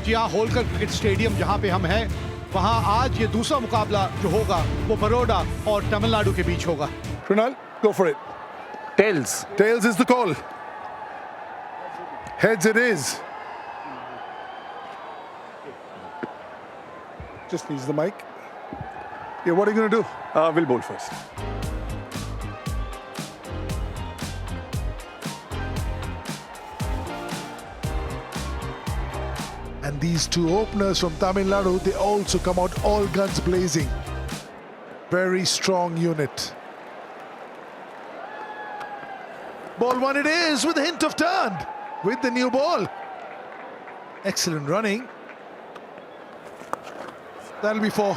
MGR Holkar cricket stadium जहां पे हम हैं, वहां आज ये दूसरा मुकाबला जो होगा वो बड़ौदा और तमिलनाडु के बीच होगा। Krunal, go for it. Tails. Tails is the call. Heads it is. Just needs the mic. Yeah, what are you going to do? We'll bowl first. And these two openers from Tamil Nadu, they also come out all guns blazing. Very strong unit. Ball one it is with a hint of turn with the new ball. Excellent running. That'll be four.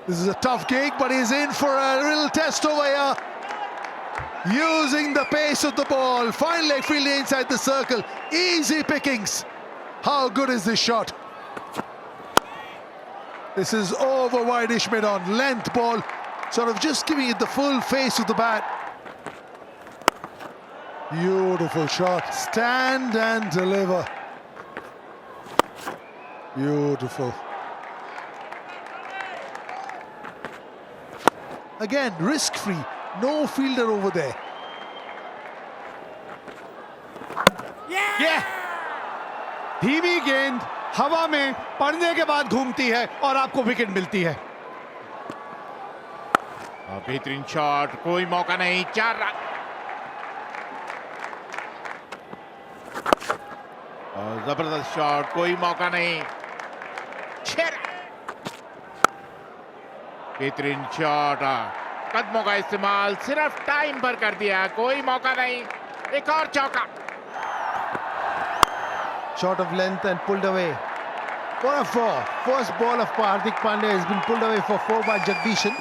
This is a tough gig, but he's in for a little test over here. Using the pace of the ball, fine leg fielding inside the circle, easy pickings. How good is this shot? This is over wide-ish mid-on, length ball, sort of just giving it the full face of the bat. Beautiful shot, stand and deliver. Beautiful. Again, risk-free. No fielder over there. Yeah! धीमी गेंद हवा में पड़ने के बाद घूमती है और आपको विकेट मिलती है। बेहतरीन शॉट, कोई मौका नहीं, 4 रन। और जबरदस्त शॉट, कोई मौका नहीं, 6 रन। बेहतरीन शॉट, कदमों का इस्तेमाल सिर्फ टाइम पर कर दिया, कोई मौका नहीं, एक और चौका। Shot of length and pulled away. For a 4. First ball of Hardik Pandya has been pulled away for 4 by Jagdishan.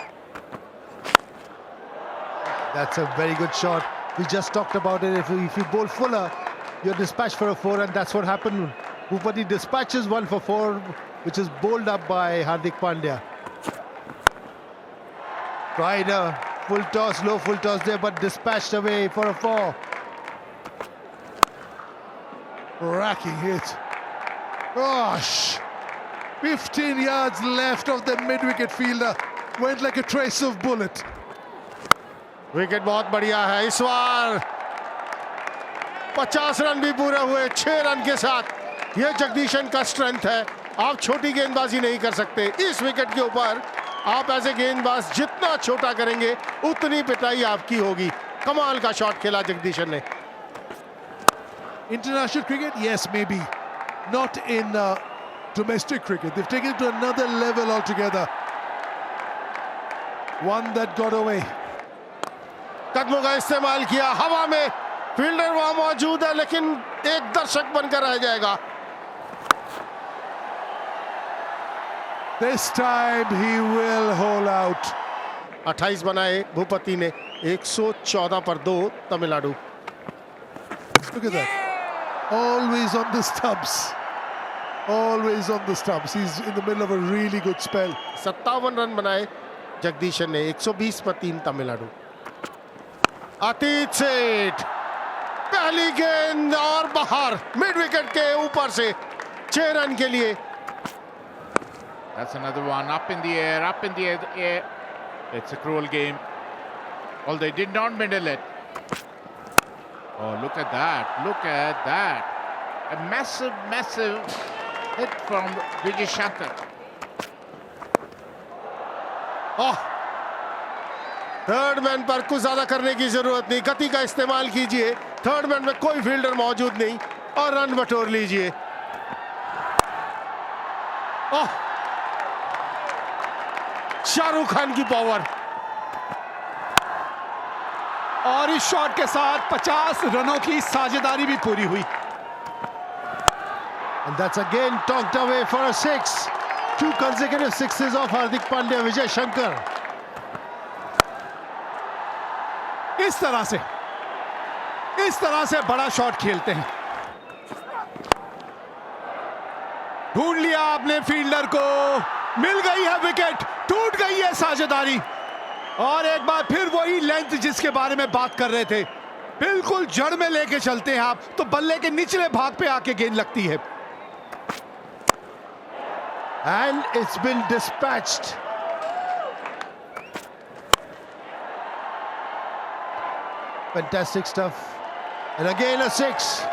That's a very good shot. We just talked about it. If you bowl fuller, you're dispatched for a 4, and that's what happened. Bhupati dispatches one for 4, which is bowled up by Hardik Pandya. Tried a full toss, low full toss there, but dispatched away for a 4. Racking hit. Gosh! 15 yards left of the mid-wicket fielder. Went like a trace of bullet. Wicket बहुत बढ़िया है इस बार। 50 run भी पूरे हुए 6 run के साथ। यह जगदीशन का स्ट्रेंथ है। आप छोटी गेंदबाजी नहीं कर सकते। इस विकेट के ऊपर आप ऐसे गेंदबाज जितना छोटा करेंगे उतनी पिटाई आपकी होगी। कमाल का शॉट खेला जगदीशन ने। International cricket, yes, maybe. Not in domestic cricket. They've taken it to another level altogether. One that got away. कदमों का इस्तेमाल किया, हवा में फील्डर वहां मौजूद है लेकिन एक दर्शक बनकर रह जाएगा। This time he will haul out. 28 बनाए भूपति ने, 114 पर 2 Tamil Nadu. Look at that. Always on the stumps. Always on the stumps. He's in the middle of a really good spell. 57 run बनाए जगदीशन ने, 120 पर 3 तमिलनाडु। अतीत सेठ पहली गेंद और बाहर, मिड विकेट के ऊपर से 6 रन के लिए। That's another one, up in the air, up in the air. It's a cruel game. Although they did not middle it. Oh, look at that, look at that. A massive, massive hit from Vijay Shankar. Oh, third man पर कुछ ज्यादा करने की जरूरत नहीं, गति का इस्तेमाल कीजिए। थर्ड मैन में कोई फील्डर मौजूद नहीं और रन बटोर लीजिए। ओह, शाहरुख खान की पावर। और इस शॉट के साथ 50 रनों की साझेदारी भी पूरी हुई। And that's again talked away for a 6. 2 consecutive sixes of Hardik Pandya, Vijay Shankar. इस तरह से बड़ा शॉट खेलते हैं। ढूंढ लिया आपने फील्डर को, मिल गई है विकेट, टूट गई है साझेदारी और एक बार फिर वही लेंथ जिसके बारे में बात कर रहे थे, बिल्कुल जड़ में लेके चलते हैं आप तो बल्ले के निचले भाग पे आके गेंद लगती है। And it's been dispatched. Fantastic stuff. And again a 6.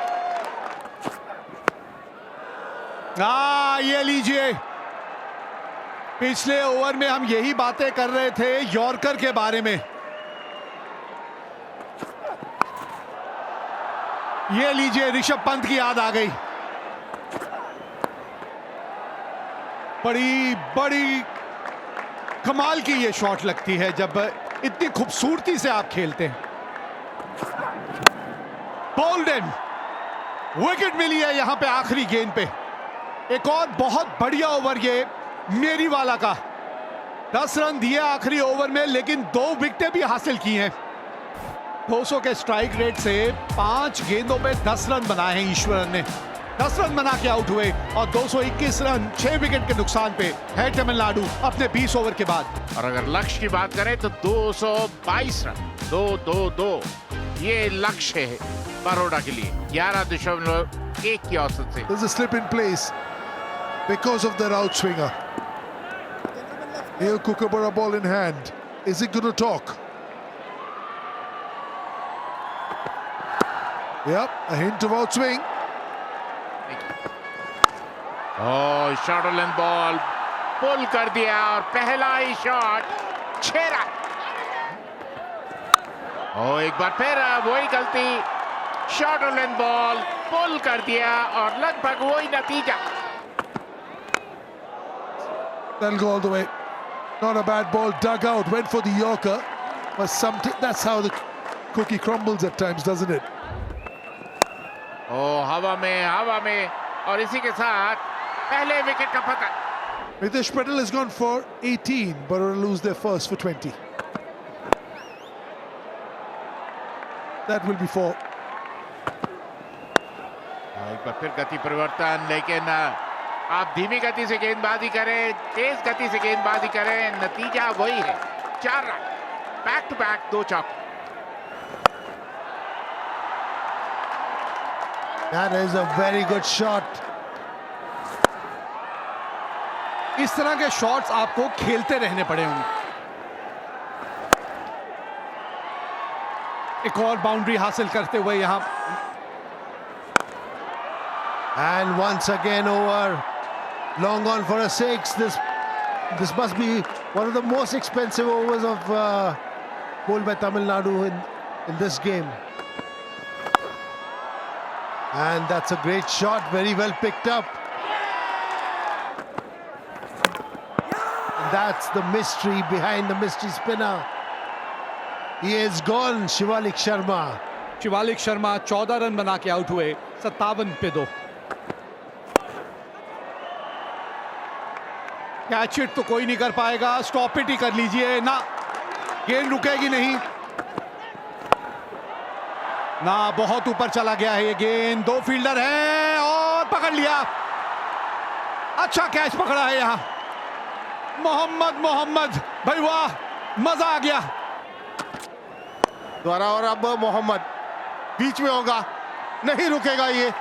ये लीजिए, पिछले ओवर में हम यही बातें कर रहे थे यॉर्कर के बारे में। ये लीजिए, ऋषभ पंत की याद आ गई। बड़ी बड़ी कमाल की ये शॉट लगती है जब इतनी खूबसूरती से आप खेलते हैं। बोल्डन, विकेट मिली है यहां पे आखिरी गेंद पे। एक और बहुत बढ़िया ओवर ये मेरी वाला का। 10 रन दिए आखिरी ओवर में, लेकिन 2 विकेटें भी हासिल की हैं। 200 के स्ट्राइक रेट से 5 गेंदों पे 10 रन बनाए हैं ईश्वरन ने। 10 रन बना के आउट हुए और 221 रन 6 विकेट के नुकसान पे है तमिलनाडु अपने 20 ओवर के बाद। और अगर लक्ष्य की बात करें तो 222 रन 2-2-2 ये लक्ष्य है बड़ौदा के लिए 11.1 की औसत से। There's a slip in place because of their outswinger. Here Kookaburra ball in hand. Is it going to talk? Yep, a hint of outswing. Short length ball pull कर दिया और पहला ही शॉट 6 रन। एक बार फिर वही गलती, शॉर्ट लेंथ बॉल पुल कर दिया और लगभग वही नतीजा। That'll go all the way. Not a bad ball, dug out, went for the Yorker. But that's how the cookie crumbles at times, doesn't it? हवा में और इसी के साथ पहले विकेट का पकड़। Mitesh Patel has gone for 18, but will lose their first for 20. That will be 4. एक बार फिर गति परिवर्तन, लेकिन आप धीमी गति से गेंदबाजी करें, तेज गति से गेंदबाजी करें, नतीजा वही है 4 रन। बैक टू बैक 2 चौके। That is a very good shot. इस तरह के शॉट्स आपको खेलते रहने पड़े होंगे। एक और बाउंड्री हासिल करते हुए यहां। And once again over. Long on for a 6. This must be one of the most expensive overs of bowled by Tamil Nadu in this game. And that's a great shot, very well picked up. And that's the mystery behind the mystery spinner. He is gone, Shivalik Sharma. Shivalik Sharma 14 run बना के out हुए 57 पे 2। Catch it तो कोई नहीं कर पाएगा, stop it ही कर लीजिए ना, गेंद रुकेगी नहीं ना। बहुत ऊपर चला गया है ये गेंद, 2 फील्डर हैं और पकड़ लिया। अच्छा कैच पकड़ा है यहां मोहम्मद भाई, वाह मजा आ गया। द्वारा और अब मोहम्मद बीच में होगा, नहीं रुकेगा ये।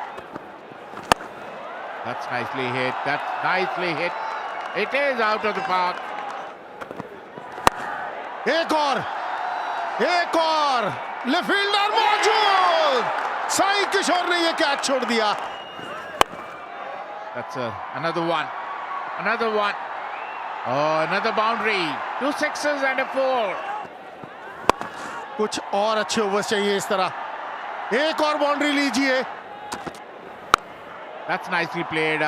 That's nicely hit. That's nicely hit. It is out of the park. एक और लेफ्ट फील्डर मौजूद, साई किशोर ने ये कैच छोड़ दिया। That's another one. Oh, another boundary. 2 sixes and a 4. कुछ और अच्छे ओवर्स चाहिए इस तरह। एक और बाउंड्री लीजिए। That's nicely played.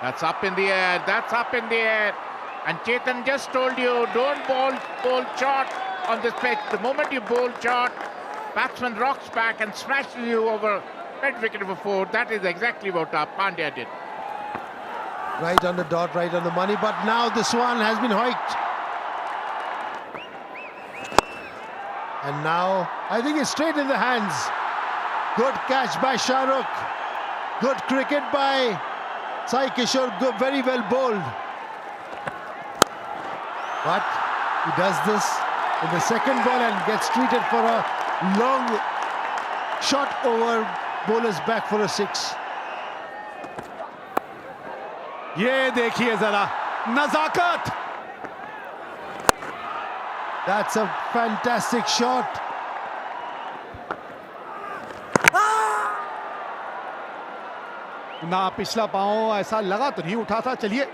That's up in the air. And Chetan just told you, don't bowl short on this pitch. The moment you bowl short, batsman rocks back and smashes you over mid-wicket for 4. That is exactly what Pandya did. Right on the dot, right on the money. But now this one has been hoiked. And now I think it's straight in the hands. Good catch by Shah Rukh. Good cricket by Sai Kishore. Good, very well bowled. But he does this in the second ball and gets treated for a long shot over bowler's back for a 6. ये देखिए जरा नजाकत. That's a fantastic shot. ना पिछला पांव ऐसा लगा तो नहीं उठा था. चलिए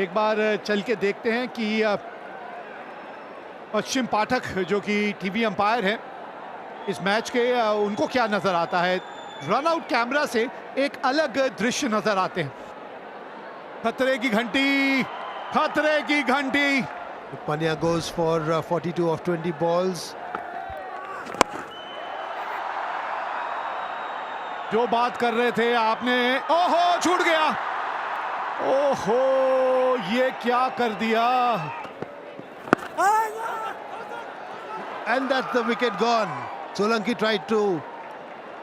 एक बार चल के देखते हैं कि पश्चिम पाठक जो कि टीवी अंपायर हैं इस मैच के, उनको क्या नजर आता है. रन आउट कैमरा से एक अलग दृश्य नजर आते हैं. खतरे की घंटी, खतरे की घंटी. Pandya goes for 42 of 20 balls. जो बात कर रहे थे आपने, ओहो छूट गया. ओहो ये क्या कर दिया. And that's the wicket gone. Solanki tried to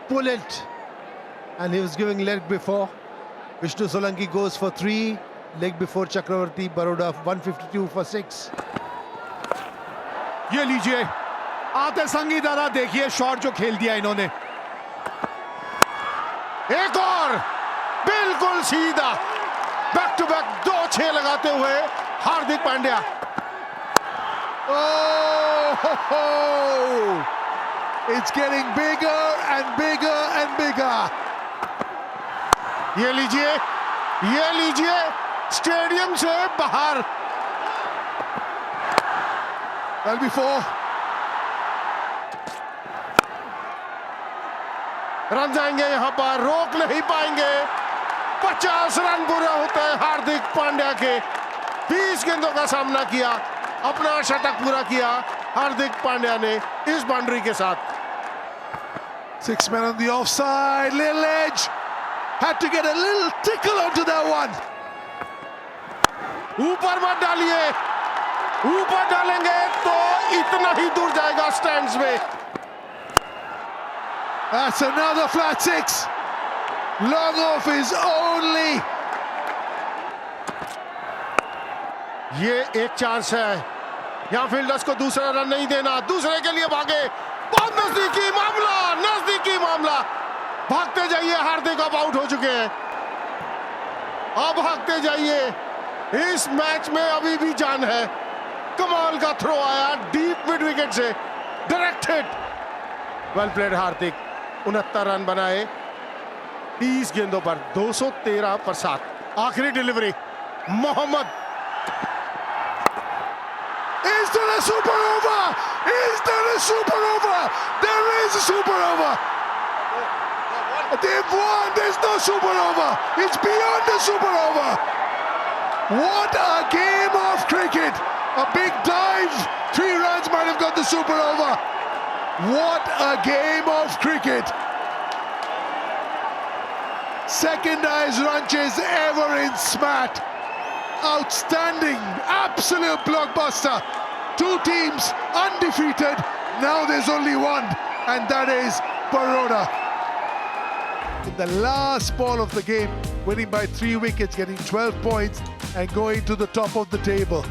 pull it and he was giving leg before. Vishnu Solanki goes for 3, leg before Chakravarti Baroda 152 for 6. ये लीजिए आते संगी दारा, देखिए शॉट जो खेल दिया इन्होंने. एक और बिल्कुल सीधा बैक टू बैक 2 6 लगाते हुए Hardik Pandya. Oh, ho, ho. It's getting bigger and bigger and bigger. ये लीजिए स्टेडियम से बाहर. Well before. रन जाएंगे यहां पर, रोक नहीं पाएंगे. 50 रन पूरे होते हैं हार्दिक पांड्या के. 20 गेंदों का सामना किया, अपना शतक पूरा किया हार्दिक पांड्या ने इस बाउंड्री के साथ. 6 men on the offside, little edge. Had to get a little tickle onto that one. ऊपर मत डालिए, ऊपर डालेंगे तो इतना ही दूर जाएगा स्टैंड्स में. That's another flat 6. Long off is only. ये एक चांस है, यहां फील्डर्स को दूसरा रन नहीं देना. दूसरे के लिए भागे, बहुत नजदीकी मामला. भागते जाइए, हार्दिक अब आउट हो चुके हैं. अब भागते जाइए, इस मैच में अभी भी जान है. कमाल का थ्रो आया डीप मिड विकेट से, direct hit. Well played Hardik. 69 run बनाए 30 गेंदों पर, 213 पर 7. आखिरी delivery Mohammad. Is there a super over? Is there a super over? There is a super over. They've won. There's no super over. It's beyond the super over. What a game of cricket. A big dive. 3 runs might have got the super over. What a game of cricket. Second highest run chase ever in SMAT. Outstanding, absolute blockbuster. 2 teams undefeated. Now there's only one, and that is Baroda. In the last ball of the game, winning by 3 wickets, getting 12 points and going to the top of the table.